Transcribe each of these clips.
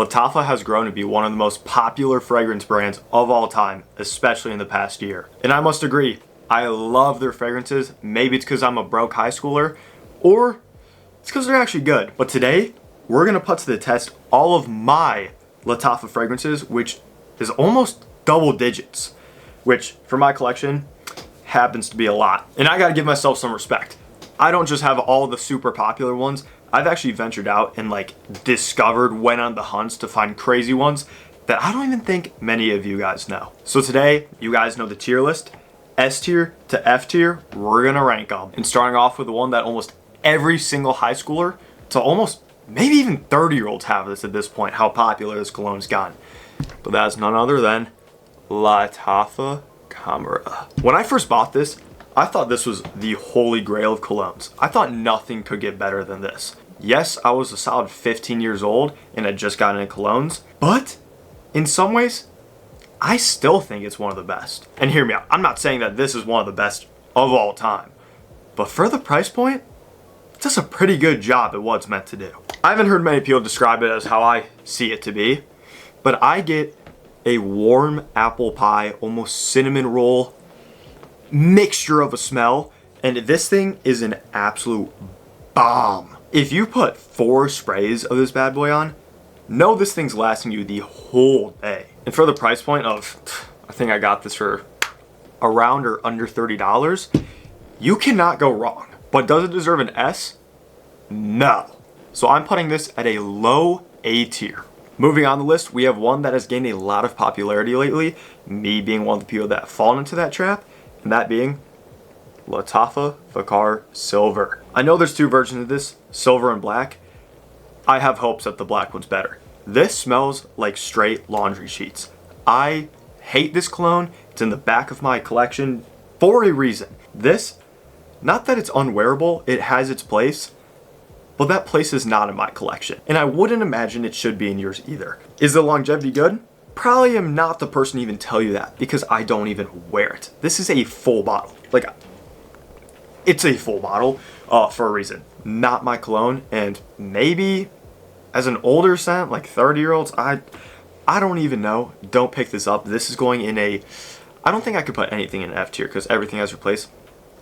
Lattafa has grown to be one of the most popular fragrance brands of all time, especially in the past year. And I must agree, I love their fragrances. Maybe it's because I'm a broke high schooler, or it's because they're actually good. But today, we're gonna put to the test all of my Lattafa fragrances, which is almost double digits, which for my collection happens to be a lot. And I gotta give myself some respect. I don't just have all the super popular ones. I've actually ventured out and went on the hunts to find crazy ones that I don't even think many of you guys know. So today, you guys know the tier list. S tier to F tier, we're gonna rank them. And starting off with the one that almost every single high schooler to almost maybe even 30-year-olds have this at this point, how popular this cologne's gotten. But that's none other than Lattafa Camera. When I first bought this, I thought this was the holy grail of colognes. I thought nothing could get better than this. Yes, I was a solid 15 years old and had just gotten into colognes, but in some ways, I still think it's one of the best. And hear me out, I'm not saying that this is one of the best of all time, but for the price point, it does a pretty good job at what it's meant to do. I haven't heard many people describe it as how I see it to be, but I get a warm apple pie, almost cinnamon roll mixture of a smell, and this thing is an absolute bomb. If you put 4 sprays of this bad boy on, know this thing's lasting you the whole day. And for the price point of, I think I got this for around or under $30, you cannot go wrong. But does it deserve an S? No. So I'm putting this at a low A tier. Moving on the list, we have one that has gained a lot of popularity lately, me being one of the people that have fallen into that trap, and that being Lattafa Fakar Silver. I know there's 2 versions of this, silver and black. I have hopes that the black one's better. This smells like straight laundry sheets. I hate this cologne. It's in the back of my collection for a reason. This, not that it's unwearable, it has its place, but that place is not in my collection. And I wouldn't imagine it should be in yours either. Is the longevity good? Probably am not the person to even tell you that because I don't even wear it. This is a full bottle. It's a full bottle for a reason. Not my cologne, and maybe as an older scent, like 30-year-olds, I don't even know. Don't pick this up. This is going in a, I don't think I could put anything in F tier because everything has your place.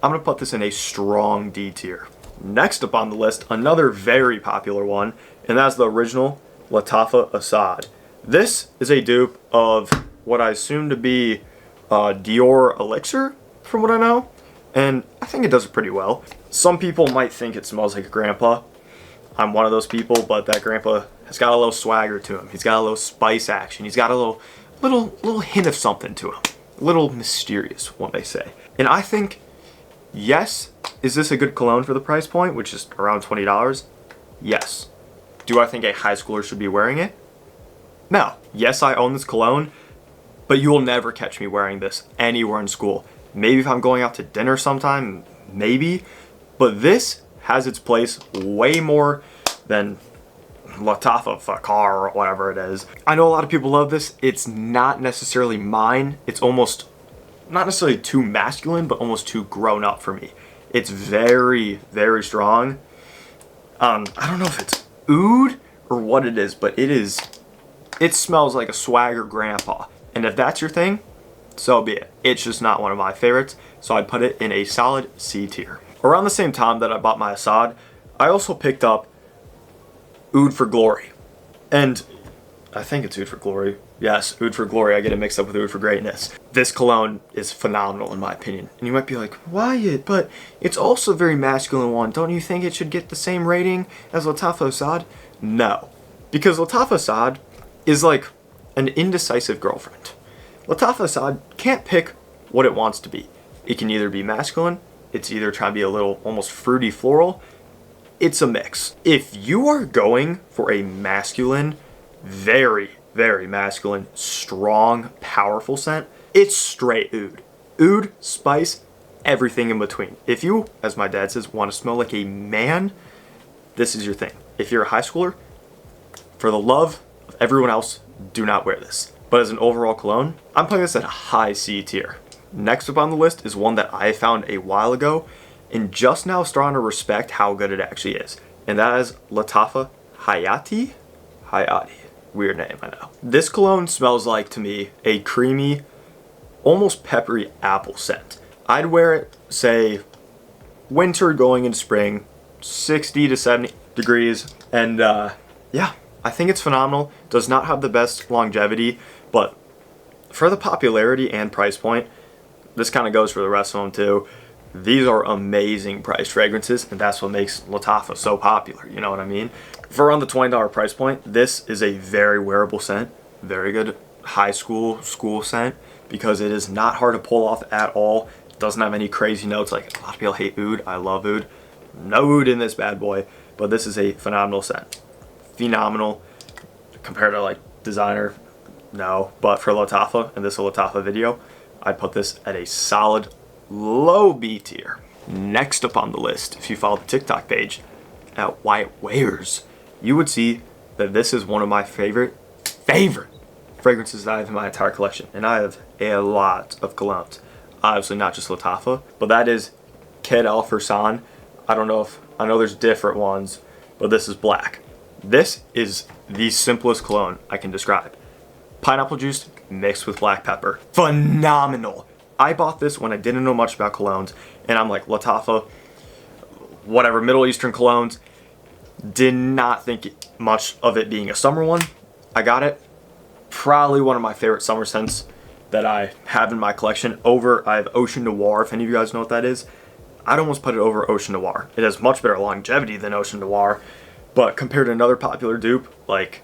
I'm gonna put this in a strong D tier. Next up on the list, another very popular one, and that's the original Lattafa Assad. This is a dupe of what I assume to be Dior Elixir, from what I know, and I think it does it pretty well. Some people might think it smells like a grandpa. I'm one of those people, but that grandpa has got a little swagger to him. He's got a little spice action. He's got a little hint of something to him. A little mysterious, one may say. And I think, yes, is this a good cologne for the price point, which is around $20? Yes. Do I think a high schooler should be wearing it? No. Yes, I own this cologne, but you will never catch me wearing this anywhere in school. Maybe if I'm going out to dinner sometime, maybe. But this has its place way more than Lattafa Fakar or whatever it is. I know a lot of people love this. It's not necessarily mine. It's almost, not necessarily too masculine, but almost too grown up for me. It's very, very strong. I don't know if it's oud or what it is, but it smells like a swagger grandpa. And if that's your thing, so be it. It's just not one of my favorites, so I'd put it in a solid C tier. Around the same time that I bought my Assad, I also picked up Oud for Glory. And I think it's Oud for Glory. Yes, Oud for Glory. I get it mixed up with Oud for Greatness. This cologne is phenomenal in my opinion. And you might be like, Wyatt, but it's also a very masculine one. Don't you think it should get the same rating as Lattafa Assad? No. Because Lattafa Assad is like an indecisive girlfriend. Lattafa Assad can't pick what it wants to be. It can either be masculine, it's either trying to be a little almost fruity floral, it's a mix. If you are going for a masculine, very, very masculine, strong, powerful scent, it's straight oud. Oud, spice, everything in between. If you, as my dad says, want to smell like a man, this is your thing. If you're a high schooler, for the love of everyone else, do not wear this. But as an overall cologne, I'm putting this at a high C tier. Next up on the list is one that I found a while ago and just now starting to respect how good it actually is. And that is Lattafa Hayati. Weird name, I know. This cologne smells like, to me, a creamy, almost peppery apple scent. I'd wear it, say, winter going into spring, 60 to 70 degrees, and yeah, I think it's phenomenal. Does not have the best longevity, but for the popularity and price point, this kind of goes for the rest of them too. These are amazing priced fragrances, and that's what makes Lattafa so popular, you know what I mean? For around the $20 price point, this is a very wearable scent, very good high school scent, because it is not hard to pull off at all. It doesn't have any crazy notes. Like, a lot of people hate oud. I love oud. No oud in this bad boy, but this is a phenomenal scent. Phenomenal. Compared to like designer, no, but for Lattafa, and this is a Lattafa video, I'd put this at a solid low B tier. Next up on the list, if you follow the TikTok page at Wyatt Wears, you would see that this is one of my favorite fragrances that I have in my entire collection. And I have a lot of colognes. Obviously not just Lattafa, but that is Quai d'Alfresson. I know there's different ones, but this is black. This is the simplest cologne I can describe. Pineapple juice mixed with black pepper. Phenomenal. I bought this when I didn't know much about colognes, and I'm like, Lattafa, whatever, Middle Eastern colognes. Did not think much of it being a summer one. I got it. Probably one of my favorite summer scents that I have in my collection. I have Ocean Noir, if any of you guys know what that is. I'd almost put it over Ocean Noir. It has much better longevity than Ocean Noir, but compared to another popular dupe, like,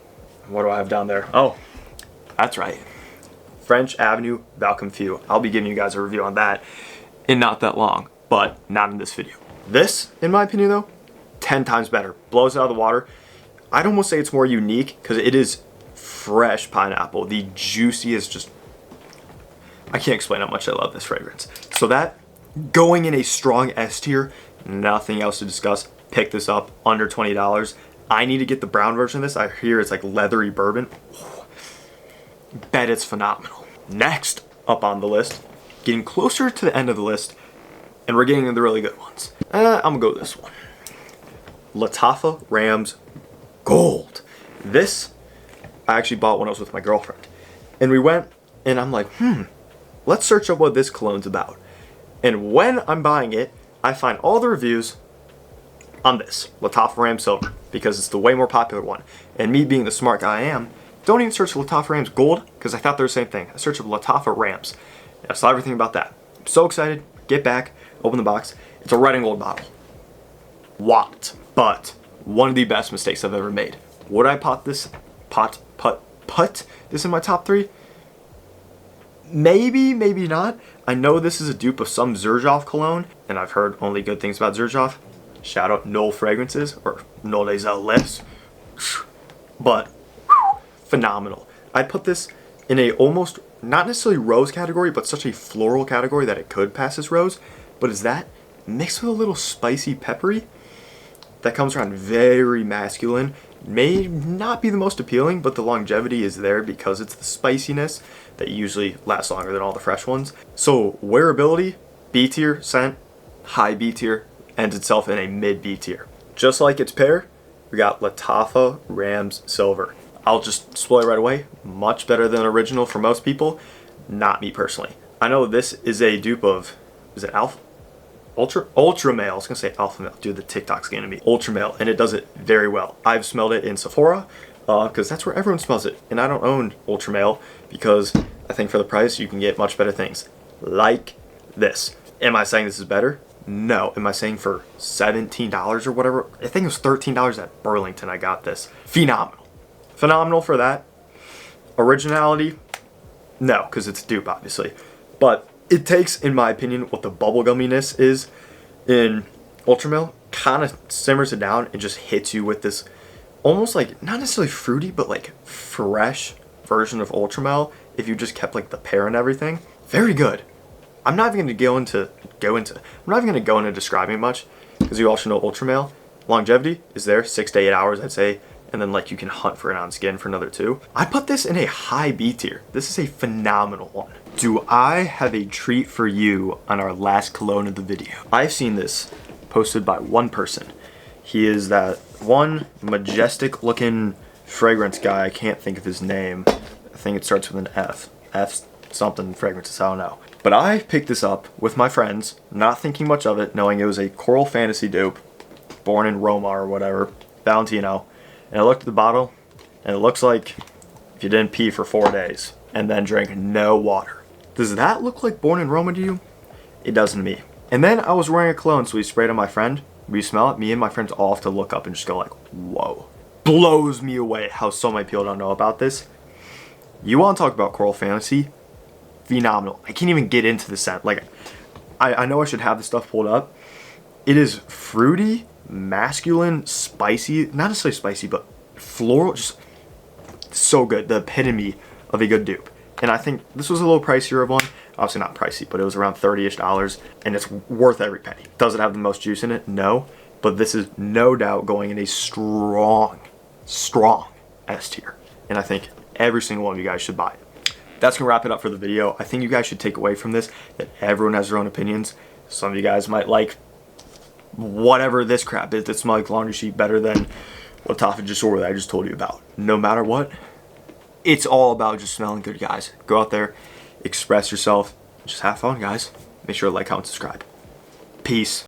what do I have down there? Oh, that's right. French Avenue Valcomfeu. I'll be giving you guys a review on that in not that long, but not in this video. This, in my opinion though, 10 times better. Blows it out of the water. I'd almost say it's more unique because it is fresh pineapple. The juiciest, just, I can't explain how much I love this fragrance. So that, going in a strong S tier, nothing else to discuss. Pick this up, under $20. I need to get the brown version of this. I hear it's like leathery bourbon. Bet it's phenomenal. Next up on the list, getting closer to the end of the list, and we're getting into the really good ones. I'm gonna go with this one. Lattafa Rams Gold. This, I actually bought when I was with my girlfriend. And we went, and I'm like, let's search up what this cologne's about. And when I'm buying it, I find all the reviews on this, Lattafa Rams Silver, because it's the way more popular one. And me being the smart guy I am, don't even search Lattafa Rams Gold, because I thought they were the same thing. I searched Lattafa Rams. I saw everything about that. I'm so excited. Get back, open the box. It's a red and gold bottle. What? But one of the best mistakes I've ever made. Would I put this in my top 3? Maybe, maybe not. I know this is a dupe of some Xerjoff cologne, and I've heard only good things about Xerjoff. Shout out Knoll Fragrances, or Knoll des Elves. But phenomenal. I'd put this in a almost, not necessarily rose category, but such a floral category that it could pass as rose. But is that mixed with a little spicy peppery that comes around very masculine. May not be the most appealing, but the longevity is there because it's the spiciness that usually lasts longer than all the fresh ones. So wearability, B tier scent, high B tier, ends itself in a mid B tier. Just like its pair, we got Lattafa Rams Silver. I'll just spoil it right away. Much better than original for most people. Not me personally. I know this is a dupe of, is it Ultra Male. I was gonna say Alpha Male. Dude, the TikTok's getting me. Ultra Male, and it does it very well. I've smelled it in Sephora, because that's where everyone smells it. And I don't own Ultra Male because I think for the price you can get much better things. Like this. Am I saying this is better? No. Am I saying for $17 or whatever? I think it was $13 at Burlington I got this. Phenomenal. Phenomenal for that. Originality? No, because it's a dupe, obviously. But it takes, in my opinion, what the bubblegumminess is in Ultramel, kind of simmers it down and just hits you with this almost like, not necessarily fruity, but like fresh version of Ultramel if you just kept like the pear and everything. Very good. I'm not even going to I'm not even going to go into describing much because you all should know Ultramel. Longevity is there, 6 to 8 hours, I'd say. And then like you can hunt for it on skin for another 2. I put this in a high B tier. This is a phenomenal one. Do I have a treat for you on our last cologne of the video? I've seen this posted by one person. He is that one majestic looking fragrance guy. I can't think of his name. I think it starts with an F. F something fragrances, I don't know. But I picked this up with my friends, not thinking much of it, knowing it was a Coral Fantasy dupe, born in Roma or whatever, Valentino. And I looked at the bottle, and it looks like if you didn't pee for 4 days and then drank no water. Does that look like Born in Roma to you? It does to me. And then I was wearing a cologne, so we sprayed on my friend. We smell it, me and my friends all have to look up and just go like, whoa. Blows me away how so many people don't know about this. You want to talk about Coral Fantasy? Phenomenal. I can't even get into the scent. Like, I know I should have this stuff pulled up. It is fruity, masculine, spicy, not necessarily spicy, but floral, just so good. The epitome of a good dupe. And I think this was a little pricier of one. Obviously not pricey, but it was around $30-ish, and it's worth every penny. Does it have the most juice in it? No. But this is no doubt going in a strong S tier. And I think every single one of you guys should buy it. That's gonna wrap it up for the video. I think you guys should take away from this that everyone has their own opinions. Some of you guys might like whatever this crap is that smells like laundry sheet better than Lattafa disorder that I just told you about. No matter what, it's all about just smelling good, guys. Go out there, express yourself, just have fun, guys. Make sure to like, comment, subscribe. Peace.